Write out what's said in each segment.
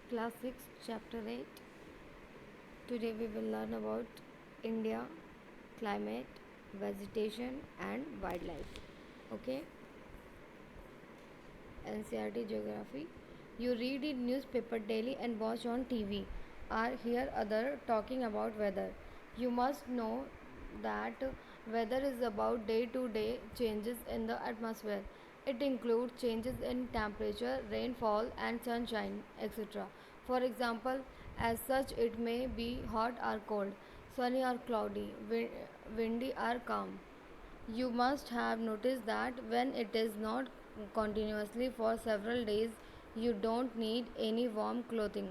Class 6, Chapter 8. Today we will learn about India, climate, vegetation, and wildlife. Okay, NCRT Geography. You read in newspaper daily and watch on TV, or hear other talking about weather. You must know that weather is about day-to-day changes in the atmosphere. It includes changes in temperature, rainfall, and sunshine, etc. For example, as such, it may be hot or cold, sunny or cloudy, windy or calm. You must have noticed that when it is not continuously for several days, you don't need any warm clothing.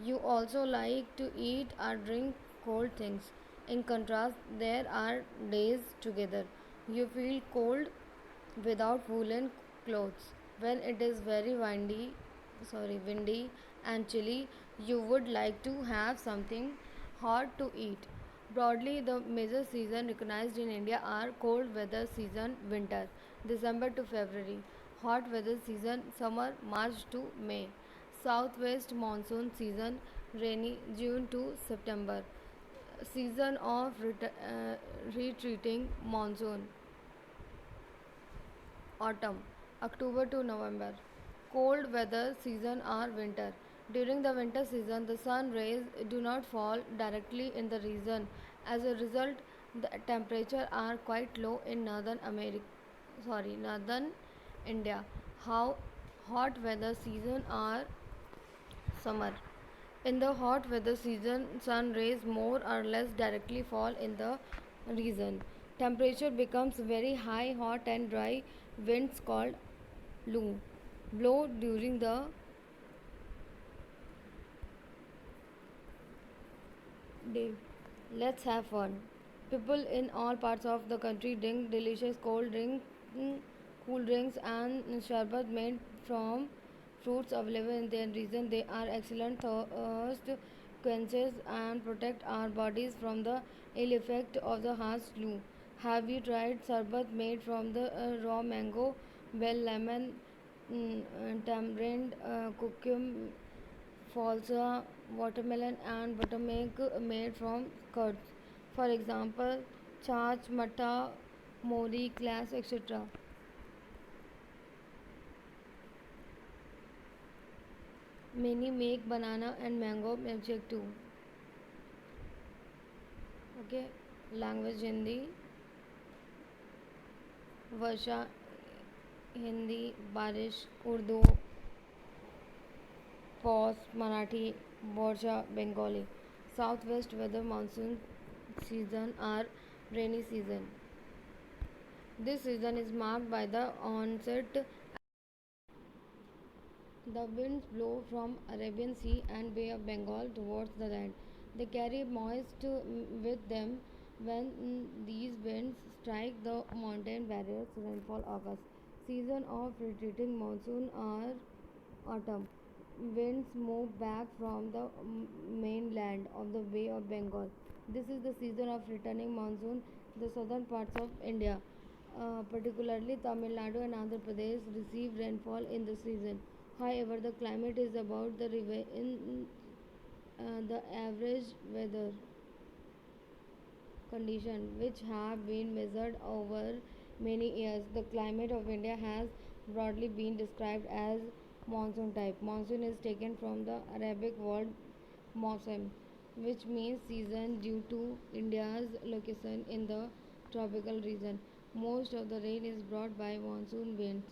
You also like to eat or drink cold things. In contrast, there are days together you feel cold without woolen clothes. When it is very windy and chilly, you would like to have something hot to eat. Broadly, the major seasons recognized in India are cold weather season winter, December to February, hot weather season summer, March to May, southwest monsoon season rainy June to September, season of retreating monsoon autumn, October to November. Cold weather season or winter. During the winter season, the sun rays do not fall directly in the region. As a result, the temperature are quite low in northern India. How hot weather season or summer. In the hot weather season, sun rays more or less directly fall in the region. Temperature becomes very high, hot and dry. Winds called Lu blow during the day. Let's have fun. People in all parts of the country drink delicious cool drinks, and sharbat made from fruits available in their region. They are excellent thirst quenchers and protect our bodies from the ill effect of the harsh flu. Have you tried sharbat made from the raw mango, bell, lemon, tamarind, cucumber, falsa, watermelon, and buttermilk made from curds? For example, chaach, matta, mori, glass, etc. Many make banana and mango milkshake too. Okay, language Hindi, वर्षा हिंदी, बारिश उर्दू, पॉस मराठी, बोर्जा Bengali. Southwest weather monsoon season or rainy season. This season is marked by the onset. The winds blow from Arabian Sea and Bay of Bengal towards the land. They carry moist with them. When these winds strike the mountain barriers, rainfall occurs. Season of retreating monsoon or autumn. Winds move back from the mainland of the Bay of Bengal. This is the season of returning monsoon. The southern parts of India, particularly Tamil Nadu and Andhra Pradesh, receive rainfall in the season. However, the climate is about the average weather conditions which have been measured over many years. The climate of India has broadly been described as monsoon type. Monsoon is taken from the Arabic word Mausam, which means season due to India's location in the tropical region. Most of the rain is brought by monsoon winds.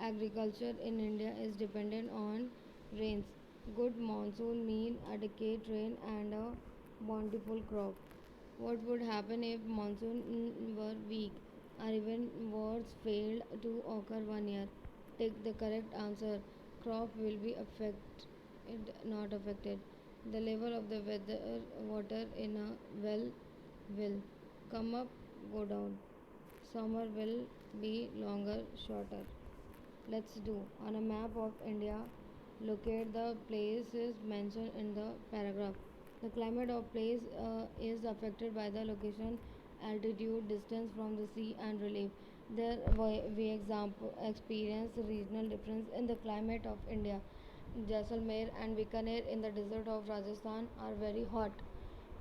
Agriculture in India is dependent on rains. Good monsoon mean adequate rain and a bountiful crop. What would happen if monsoon were weak or even worse failed to occur one year? Take the correct answer. Crop will be not affected. The level of the water in a well will come up, go down. Summer will be longer, shorter. Let's do. On a map of India, locate the places mentioned in the paragraph. The climate of place is affected by the location, altitude, distance from the sea, and relief. There we example experience regional difference in the climate of India. Jaisalmer and Bikaner in the desert of Rajasthan are very hot,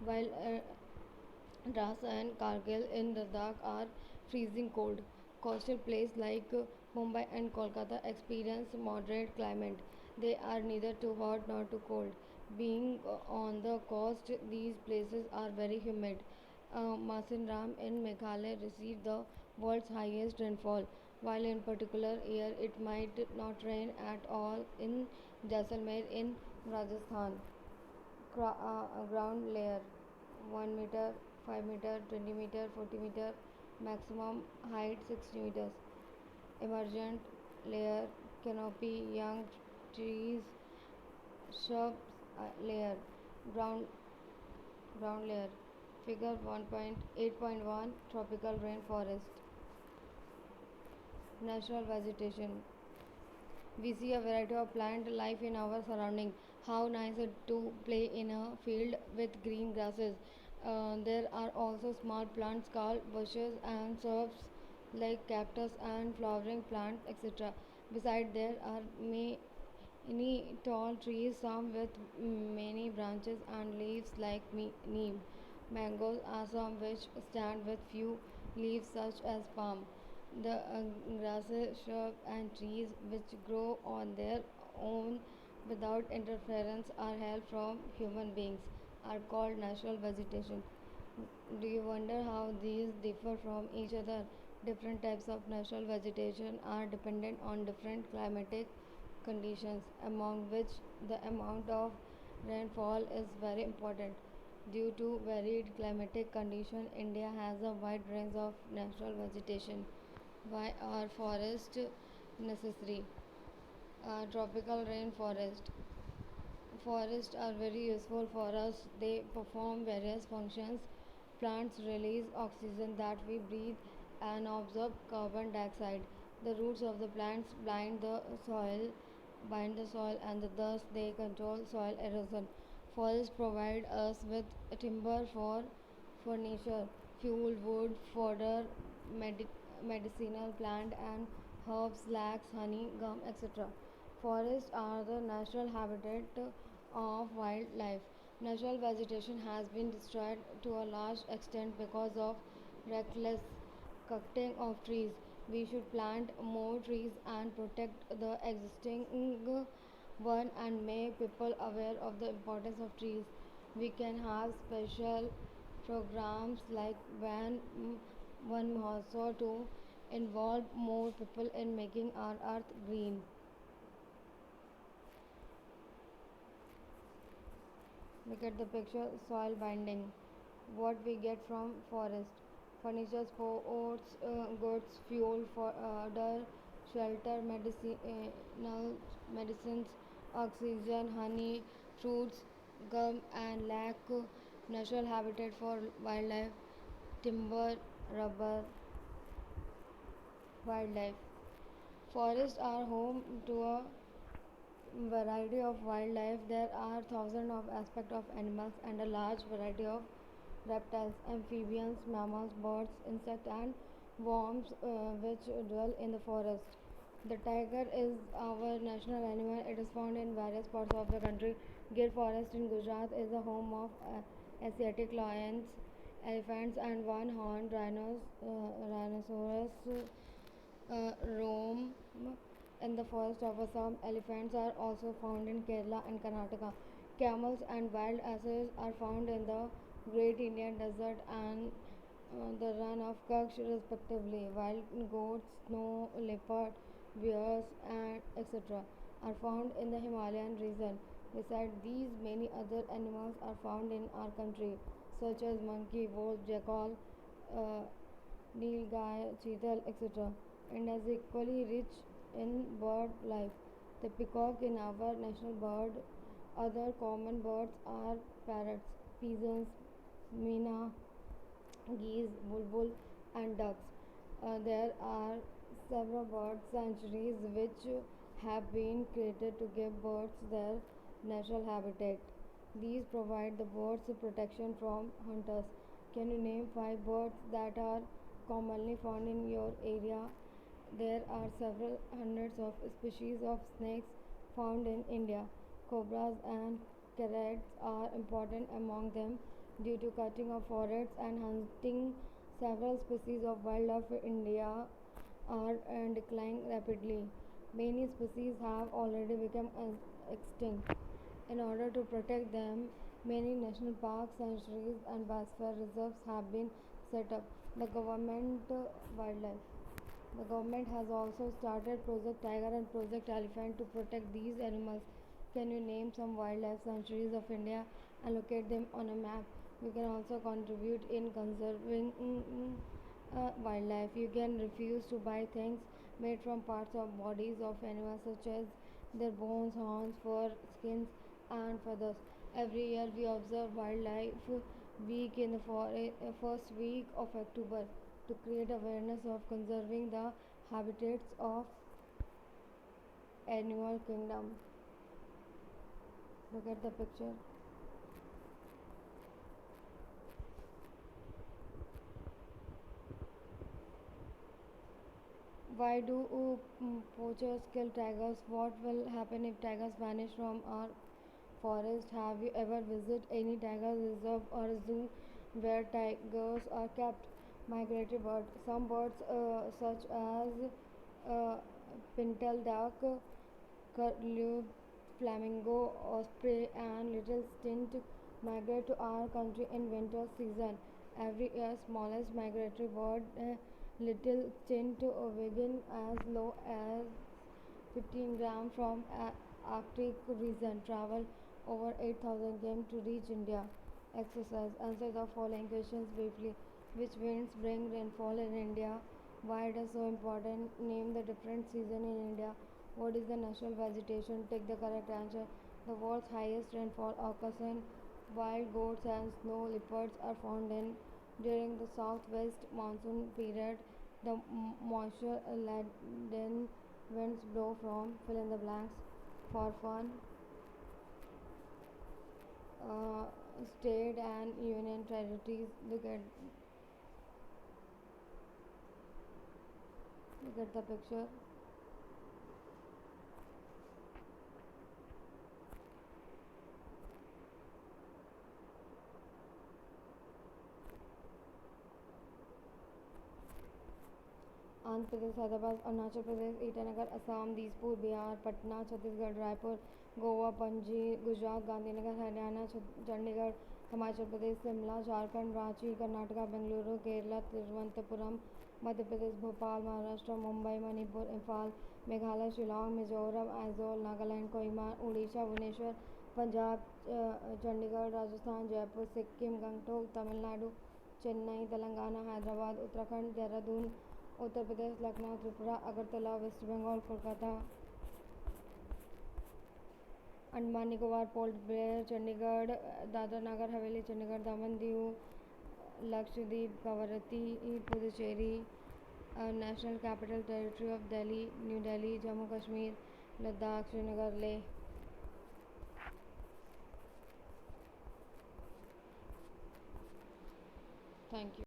while Dras and Kargil in Ladakh are freezing cold. Coastal places like Mumbai and Kolkata experience moderate climate. They are neither too hot nor too cold. Being on the coast, these places are very humid. Masinram in Meghalaya received the world's highest rainfall, while in particular year it might not rain at all in Jaisalmer in Rajasthan. Ground layer 1 meter, 5 meter, 20 meter, 40 meter, maximum height 60 meters. Emergent layer canopy, young trees, shrubs layer, ground ground layer. Figure 1.8.1 tropical rainforest. Natural vegetation. We see a variety of plant life in our surrounding. How nice it to play in a field with green grasses. There are also small plants called bushes and shrubs like cactus and flowering plants, etc. Beside there are many tall trees, some with many branches and leaves like neem. Mangoes are some which stand with few leaves such as palm. The grasses, shrubs, and trees which grow on their own without interference or help from human beings are called natural vegetation. Do you wonder how these differ from each other? Different types of natural vegetation are dependent on different climatic conditions, among which the amount of rainfall is very important. Due to varied climatic conditions, India has a wide range of natural vegetation. Why are forests necessary? Tropical rainforest. Forests are very useful for us. They perform various functions. Plants release oxygen that we breathe and absorb carbon dioxide. The roots of the plants bind the soil, and thus they control soil erosion. Forests provide us with timber for furniture, fuel, wood, fodder, medicinal plant, and herbs, flax, honey, gum, etc. Forests are the natural habitat of wildlife. Natural vegetation has been destroyed to a large extent because of reckless cutting of trees. We should plant more trees and protect the existing one and make people aware of the importance of trees. We can have special programs like one Mahotsav to involve more people in making our earth green. Look at the picture soil binding. What we get from forest furniture, sports, goods, fuel for odor, shelter, medicinal medicines, oxygen, honey, fruits, gum, and lac, natural habitat for wildlife, timber, rubber, wildlife. Forests are home to a variety of wildlife. There are thousands of aspects of animals and a large variety of reptiles, amphibians, mammals, birds, insects, and worms which dwell in the forest. The tiger is our national animal. It is found in various parts of the country. Gir Forest in Gujarat is the home of Asiatic lions, elephants, and one-horned rhinoceros roam in the forest of Assam. Elephants are also found in Kerala and Karnataka. Camels and wild asses are found in the Great Indian Desert and the run of Kutch, respectively. Wild goats, snow leopard, bears, and etc. are found in the Himalayan region. Besides these, many other animals are found in our country, such as monkey, wolf, jackal, uh, nilgai, cheetal, etc. India is equally rich in bird life. The peacock in our national bird. Other common birds are parrots, pigeons, mina, geese, bulbul, and ducks. There are several bird sanctuaries which have been created to give birds their natural habitat. These provide the birds protection from hunters. Can you name 5 birds that are commonly found in your area? There are several hundreds of species of snakes, found in India. Cobras and kerats are important among them due to cutting of forests and hunting. Several species of wildlife in India are declining rapidly. Many species have already become extinct. In order to protect them, many national parks, sanctuaries, and biosphere reserves have been set up. The wildlife. The government has also started Project Tiger and Project Elephant to protect these animals. Can you name some wildlife sanctuaries of India and locate them on a map? You can also contribute in conserving wildlife. You can refuse to buy things made from parts of bodies of animals such as their bones, horns, fur, skins, and feathers. Every year we observe Wildlife Week in the first week of October to create awareness of conserving the habitats of animal kingdom. Look at the picture. Why do poachers kill tigers? What will happen if tigers vanish from our forest? Have you ever visited any tiger reserve or zoo where tigers are kept? Migratory birds. Some birds, such as uh, pintail duck, curlew, flamingo, osprey, and little stint migrate to our country in winter season. Every year, smallest migratory bird, little stint, weighing as low as 15 grams from Arctic region, travel over 8,000 km to reach India. Exercise. Answer the following questions briefly. Which winds bring rainfall in India? Why it is so important? Name the different season in India. What is the national vegetation? Take the correct answer. The world's highest rainfall occurs in wild goats and snow leopards are found in during the southwest monsoon period. The moisture laden winds blow from fill in the blanks for fun. Uh, State and union territories. Look at the picture. Andhra Pradesh, Hyderabad, Arunachal Pradesh, Itanagar, Assam, Dispur, Bihar, Patna, Chhattisgarh, Raipur, Goa, Panaji, Gujarat, Gandhinagar, Haryana, Chandigarh, Himachal Pradesh, Shimla, Jharkhand, Ranchi, Karnataka, Bengaluru, Kerala, Thiruvananthapuram, Madhya Pradesh, Bhopal, Maharashtra, Mumbai, Manipur, Imphal, Meghalaya, Shillong, Mizoram, Aizawl, Nagaland, Kohima, Orissa, Bhubaneswar, Punjab, Chandigarh, Rajasthan, Jaipur, Sikkim, Gangtok, Tamil Nadu, Chennai, Telangana, Hyderabad, Uttarakhand, Dehradun, Uttar Pradesh, Lucknow, Tripura, Agartala, West Bengal, Kolkata, Andaman Nicobar, Port Blair, Chandigarh, Dadra Nagar Haveli, Chandigarh, Daman Diu, Lakshadweep, Kavaratti, Puducherry, national capital territory of Delhi, new Delhi, Jammu Kashmir, Ladakh, Srinagar, Leh. Thank you.